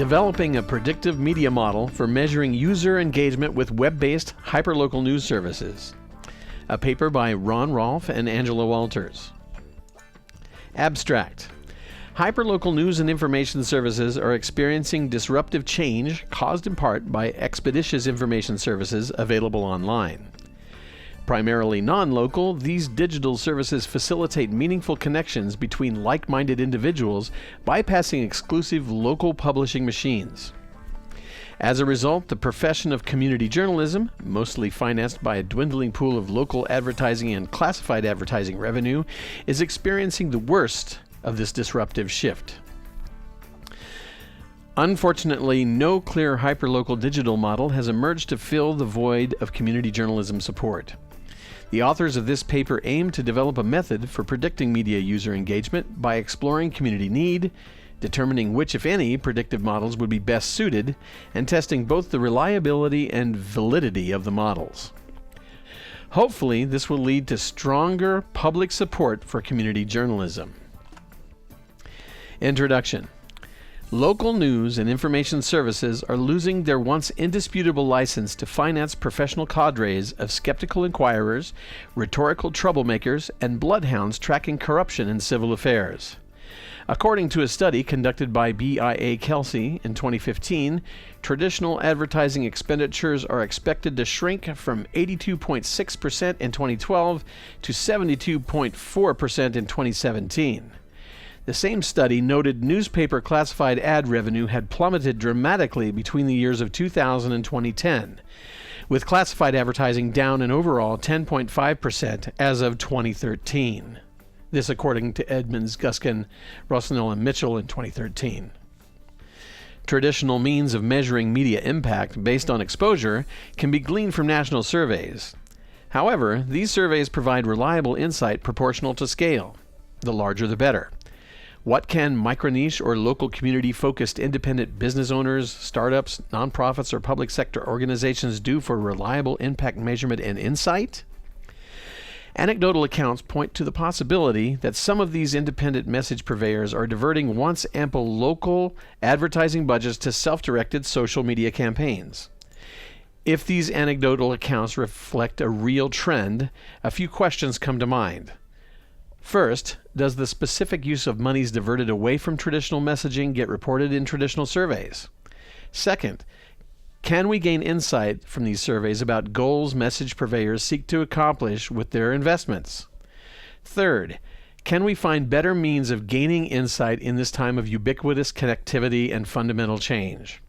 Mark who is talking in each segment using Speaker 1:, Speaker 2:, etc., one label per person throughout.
Speaker 1: Developing a predictive media model for measuring user engagement with web-based hyperlocal news services. A paper by Ron Rolfe and Angela Walters. Abstract. Hyperlocal news and information services are experiencing disruptive change caused in part by expeditious information services available online. Primarily non-local, these digital services facilitate meaningful connections between like-minded individuals, bypassing exclusive local publishing machines. As a result, the profession of community journalism, mostly financed by a dwindling pool of local advertising and classified advertising revenue, is experiencing the worst of this disruptive shift. Unfortunately, no clear hyperlocal digital model has emerged to fill the void of community journalism support. The authors of this paper aim to develop a method for predicting media user engagement by exploring community need, determining which, if any, predictive models would be best suited, and testing both the reliability and validity of the models. Hopefully, this will lead to stronger public support for community journalism. Introduction. Local news and information services are losing their once indisputable license to finance professional cadres of skeptical inquirers, rhetorical troublemakers, and bloodhounds tracking corruption in civil affairs. According to a study conducted by BIA Kelsey in 2015, traditional advertising expenditures are expected to shrink from 82.6% in 2012 to 72.4% in 2017. The same study noted newspaper classified ad revenue had plummeted dramatically between the years of 2000 and 2010, with classified advertising down an overall 10.5% as of 2013. This according to Edmonds, Guskin, Rossignol, and Mitchell in 2013. Traditional means of measuring media impact based on exposure can be gleaned from national surveys. However, these surveys provide reliable insight proportional to scale. The larger the better. What can micro-niche or local community-focused independent business owners, startups, nonprofits, or public sector organizations do for reliable impact measurement and insight? Anecdotal accounts point to the possibility that some of these independent message purveyors are diverting once ample local advertising budgets to self-directed social media campaigns. If these anecdotal accounts reflect a real trend, a few questions come to mind. First, does the specific use of monies diverted away from traditional messaging get reported in traditional surveys? Second, can we gain insight from these surveys about goals message purveyors seek to accomplish with their investments? Third, can we find better means of gaining insight in this time of ubiquitous connectivity and fundamental change?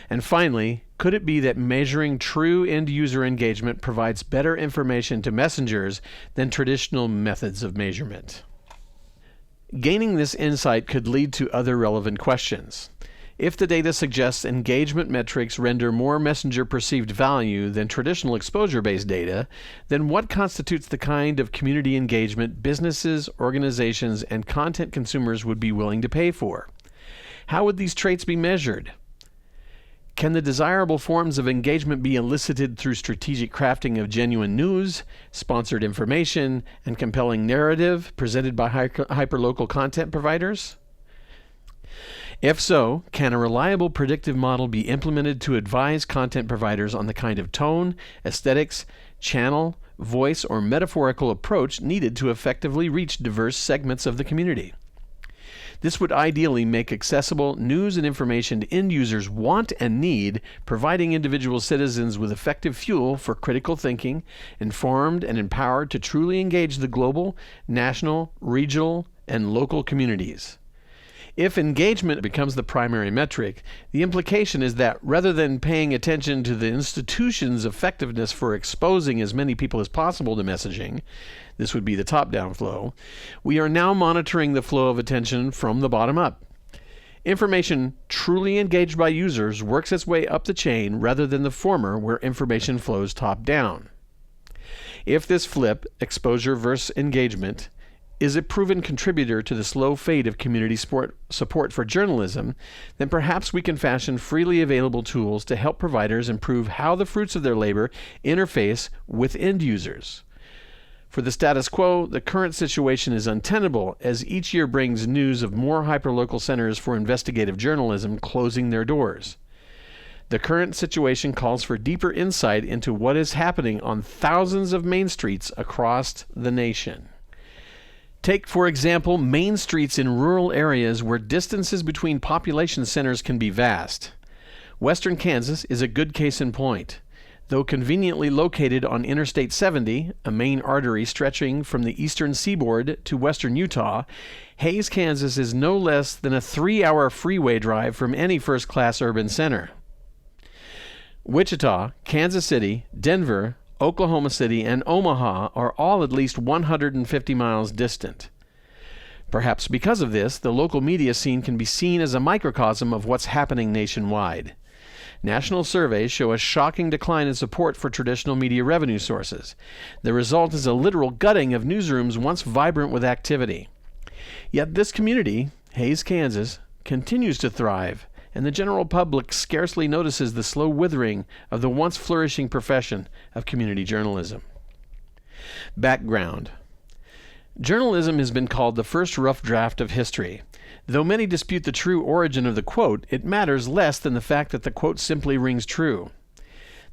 Speaker 1: And finally, could it be that measuring true end-user engagement provides better information to messengers than traditional methods of measurement? Gaining this insight could lead to other relevant questions. If the data suggests engagement metrics render more messenger-perceived value than traditional exposure-based data, then what constitutes the kind of community engagement businesses, organizations, and content consumers would be willing to pay for? How would these traits be measured? Can the desirable forms of engagement be elicited through strategic crafting of genuine news, sponsored information, and compelling narrative presented by hyperlocal content providers? If so, can a reliable predictive model be implemented to advise content providers on the kind of tone, aesthetics, channel, voice, or metaphorical approach needed to effectively reach diverse segments of the community? This would ideally make accessible news and information end users want and need, providing individual citizens with effective fuel for critical thinking, informed and empowered to truly engage the global, national, regional, and local communities. If engagement becomes the primary metric, the implication is that rather than paying attention to the institution's effectiveness for exposing as many people as possible to messaging, this would be the top-down flow, we are now monitoring the flow of attention from the bottom up. Information truly engaged by users works its way up the chain rather than the former where information flows top-down. If this flip, exposure versus engagement, is a proven contributor to the slow fade of community support for journalism, then perhaps we can fashion freely available tools to help providers improve how the fruits of their labor interface with end users. For the status quo, the current situation is untenable as each year brings news of more hyperlocal centers for investigative journalism closing their doors. The current situation calls for deeper insight into what is happening on thousands of main streets across the nation. Take, for example, main streets in rural areas where distances between population centers can be vast. Western Kansas is a good case in point. Though conveniently located on Interstate 70, a main artery stretching from the eastern seaboard to western Utah, Hays, Kansas is no less than a 3-hour freeway drive from any first-class urban center. Wichita, Kansas City, Denver, Oklahoma City, and Omaha are all at least 150 miles distant. Perhaps because of this, the local media scene can be seen as a microcosm of what's happening nationwide. National surveys show a shocking decline in support for traditional media revenue sources. The result is a literal gutting of newsrooms once vibrant with activity. Yet this community, Hays, Kansas, continues to thrive, and the general public scarcely notices the slow withering of the once flourishing profession of community journalism. Background. Journalism has been called the first rough draft of history. Though many dispute the true origin of the quote, it matters less than the fact that the quote simply rings true.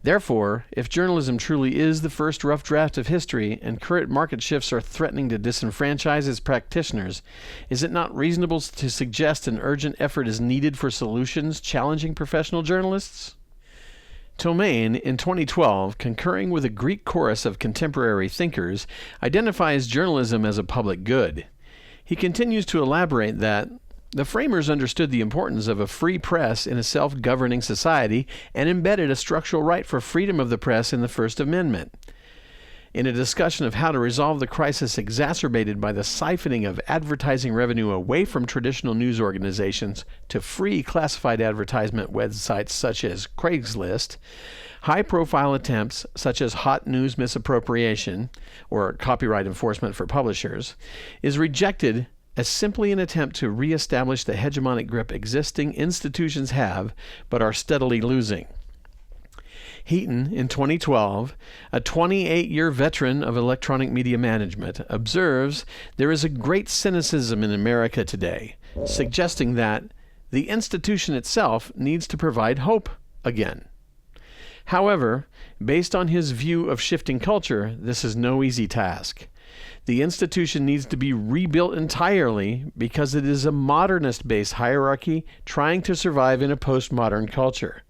Speaker 1: Therefore, if journalism truly is the first rough draft of history and current market shifts are threatening to disenfranchise its practitioners, is it not reasonable to suggest an urgent effort is needed for solutions challenging professional journalists? Tomain, in 2012, concurring with a Greek chorus of contemporary thinkers, identifies journalism as a public good. He continues to elaborate that the framers understood the importance of a free press in a self-governing society and embedded a structural right for freedom of the press in the First Amendment. In a discussion of how to resolve the crisis exacerbated by the siphoning of advertising revenue away from traditional news organizations to free classified advertisement websites such as Craigslist, high-profile attempts such as hot news misappropriation, or copyright enforcement for publishers, is rejected as simply an attempt to reestablish the hegemonic grip existing institutions have but are steadily losing. Heaton, in 2012, a 28-year veteran of electronic media management, observes there is a great cynicism in America today, suggesting that the institution itself needs to provide hope again. However, based on his view of shifting culture, this is no easy task. The institution needs to be rebuilt entirely because it is a modernist-based hierarchy trying to survive in a postmodern culture.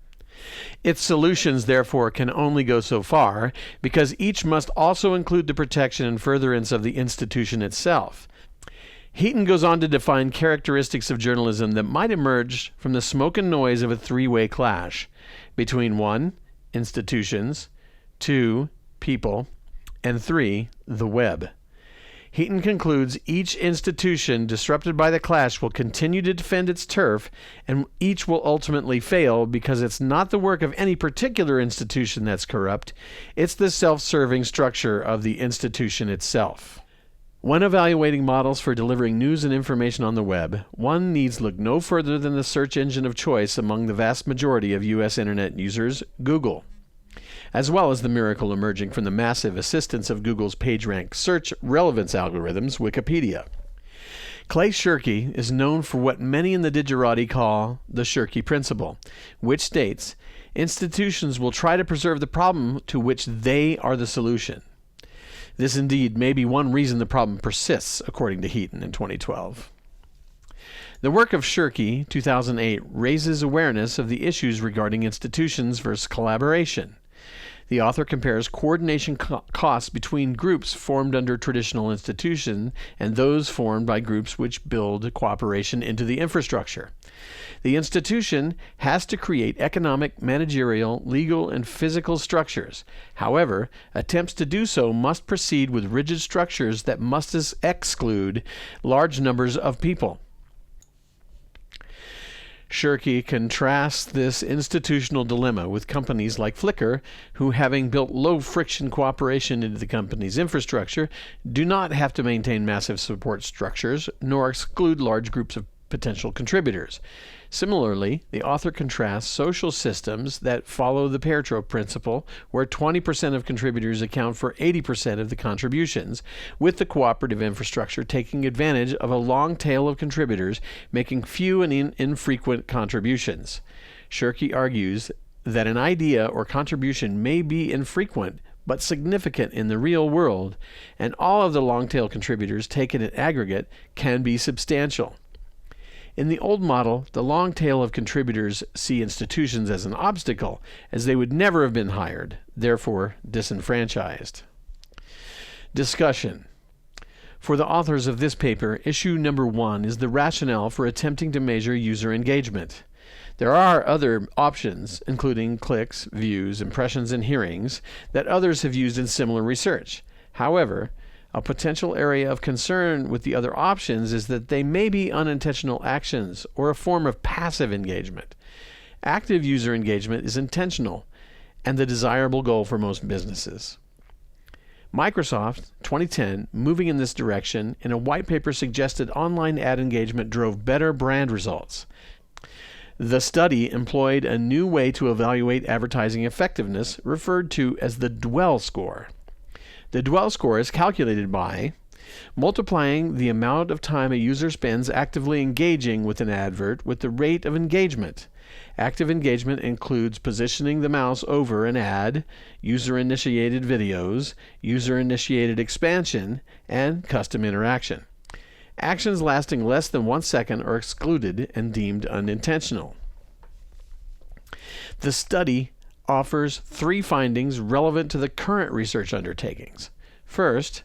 Speaker 1: Its solutions, therefore, can only go so far because each must also include the protection and furtherance of the institution itself. Heaton goes on to define characteristics of journalism that might emerge from the smoke and noise of a three-way clash between 1, institutions, 2, people, and 3, the web. Heaton concludes each institution disrupted by the clash will continue to defend its turf, and each will ultimately fail because it's not the work of any particular institution that's corrupt, it's the self-serving structure of the institution itself. When evaluating models for delivering news and information on the web, one needs look no further than the search engine of choice among the vast majority of U.S. Internet users, Google, as well as the miracle emerging from the massive assistance of Google's PageRank search relevance algorithms, Wikipedia. Clay Shirky is known for what many in the digerati call the Shirky principle, which states, institutions will try to preserve the problem to which they are the solution. This indeed may be one reason the problem persists, according to Heaton in 2012. The work of Shirky, 2008, raises awareness of the issues regarding institutions versus collaboration. The author compares coordination costs between groups formed under traditional institutions and those formed by groups which build cooperation into the infrastructure. The institution has to create economic, managerial, legal, and physical structures. However, attempts to do so must proceed with rigid structures that must exclude large numbers of people. Shirky contrasts this institutional dilemma with companies like Flickr, who, having built low-friction cooperation into the company's infrastructure, do not have to maintain massive support structures nor exclude large groups of potential contributors. Similarly, the author contrasts social systems that follow the pair trope principle, where 20% of contributors account for 80% of the contributions, with the cooperative infrastructure taking advantage of a long tail of contributors making few and infrequent contributions. Shirky argues that an idea or contribution may be infrequent but significant in the real world, and all of the long-tail contributors taken in aggregate can be substantial. In the old model, the long tail of contributors see institutions as an obstacle, as they would never have been hired, therefore disenfranchised. Discussion. For the authors of this paper, issue number 1 is the rationale for attempting to measure user engagement. There are other options, including clicks, views, impressions, and hearings, that others have used in similar research. However, a potential area of concern with the other options is that they may be unintentional actions or a form of passive engagement. Active user engagement is intentional and the desirable goal for most businesses. Microsoft, 2010, moving in this direction, in a white paper suggested online ad engagement drove better brand results. The study employed a new way to evaluate advertising effectiveness, referred to as the dwell score. The dwell score is calculated by multiplying the amount of time a user spends actively engaging with an advert with the rate of engagement. Active engagement includes positioning the mouse over an ad, user-initiated videos, user-initiated expansion, and custom interaction. Actions lasting less than 1 second are excluded and deemed unintentional. The study offers 3 findings relevant to the current research undertakings. First,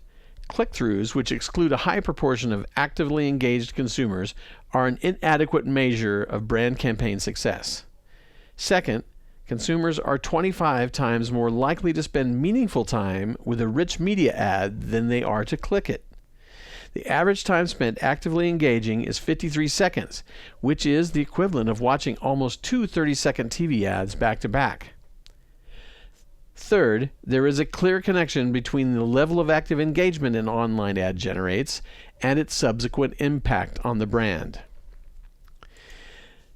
Speaker 1: click-throughs, which exclude a high proportion of actively engaged consumers, are an inadequate measure of brand campaign success. Second, consumers are 25 times more likely to spend meaningful time with a rich media ad than they are to click it. The average time spent actively engaging is 53 seconds, which is the equivalent of watching almost 2 30-second TV ads back to back. Third, there is a clear connection between the level of active engagement an online ad generates and its subsequent impact on the brand.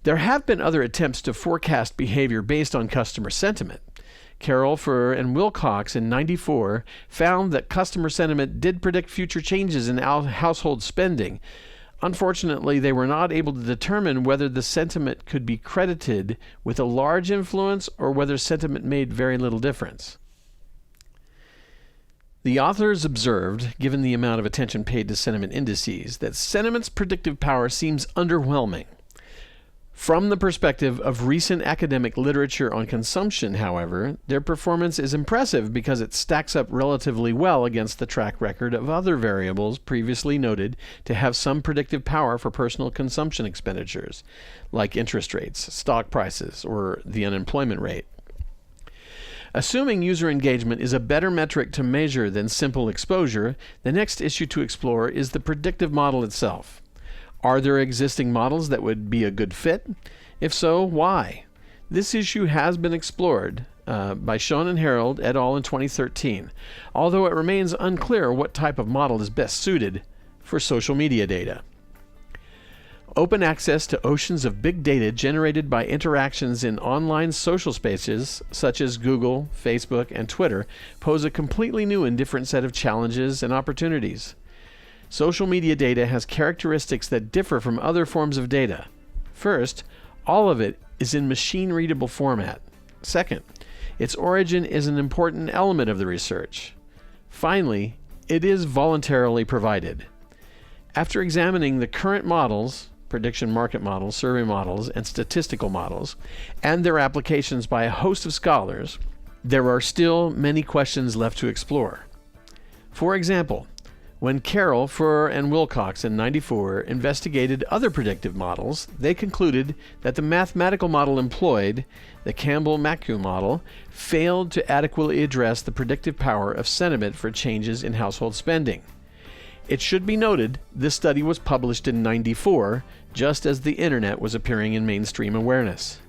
Speaker 1: There have been other attempts to forecast behavior based on customer sentiment. Carroll, Furr, and Wilcox in '94 found that customer sentiment did predict future changes in household spending. Unfortunately, they were not able to determine whether the sentiment could be credited with a large influence or whether sentiment made very little difference. The authors observed, given the amount of attention paid to sentiment indices, that sentiment's predictive power seems underwhelming. From the perspective of recent academic literature on consumption, however, their performance is impressive because it stacks up relatively well against the track record of other variables previously noted to have some predictive power for personal consumption expenditures, like interest rates, stock prices, or the unemployment rate. Assuming user engagement is a better metric to measure than simple exposure, the next issue to explore is the predictive model itself. Are there existing models that would be a good fit? If so, why? This issue has been explored by Schoen and Harold et al. In 2013, although it remains unclear what type of model is best suited for social media data. Open access to oceans of big data generated by interactions in online social spaces such as Google, Facebook, and Twitter pose a completely new and different set of challenges and opportunities. Social media data has characteristics that differ from other forms of data. First, all of it is in machine-readable format. Second, its origin is an important element of the research. Finally, it is voluntarily provided. After examining the current models, prediction market models, survey models, and statistical models, and their applications by a host of scholars, there are still many questions left to explore. For example, when Carroll, Furr, and Wilcox in '94 investigated other predictive models, they concluded that the mathematical model employed, the Campbell-Macue model, failed to adequately address the predictive power of sentiment for changes in household spending. It should be noted this study was published in '94, just as the internet was appearing in mainstream awareness.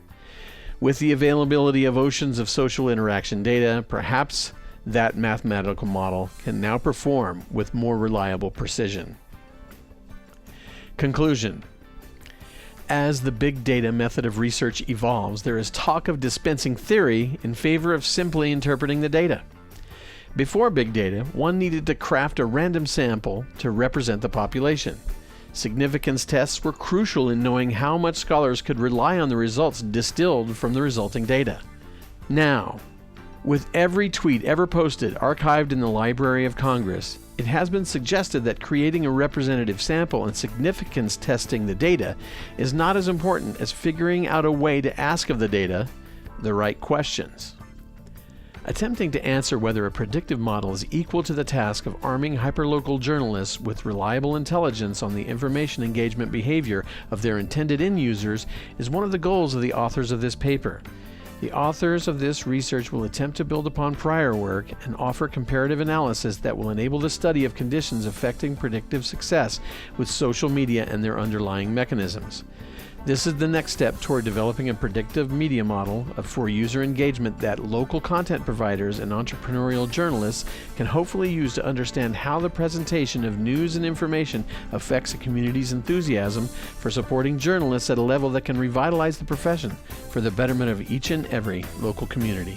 Speaker 1: With the availability of oceans of social interaction data, perhaps that mathematical model can now perform with more reliable precision. Conclusion. As the big data method of research evolves, there is talk of dispensing theory in favor of simply interpreting the data. Before big data, one needed to craft a random sample to represent the population. Significance tests were crucial in knowing how much scholars could rely on the results distilled from the resulting data. Now, with every tweet ever posted archived in the Library of Congress, it has been suggested that creating a representative sample and significance testing the data is not as important as figuring out a way to ask of the data the right questions. Attempting to answer whether a predictive model is equal to the task of arming hyperlocal journalists with reliable intelligence on the information engagement behavior of their intended end users is one of the goals of the authors of this paper. The authors of this research will attempt to build upon prior work and offer comparative analysis that will enable the study of conditions affecting predictive success with social media and their underlying mechanisms. This is the next step toward developing a predictive media model for user engagement that local content providers and entrepreneurial journalists can hopefully use to understand how the presentation of news and information affects a community's enthusiasm for supporting journalists at a level that can revitalize the profession for the betterment of each and every local community.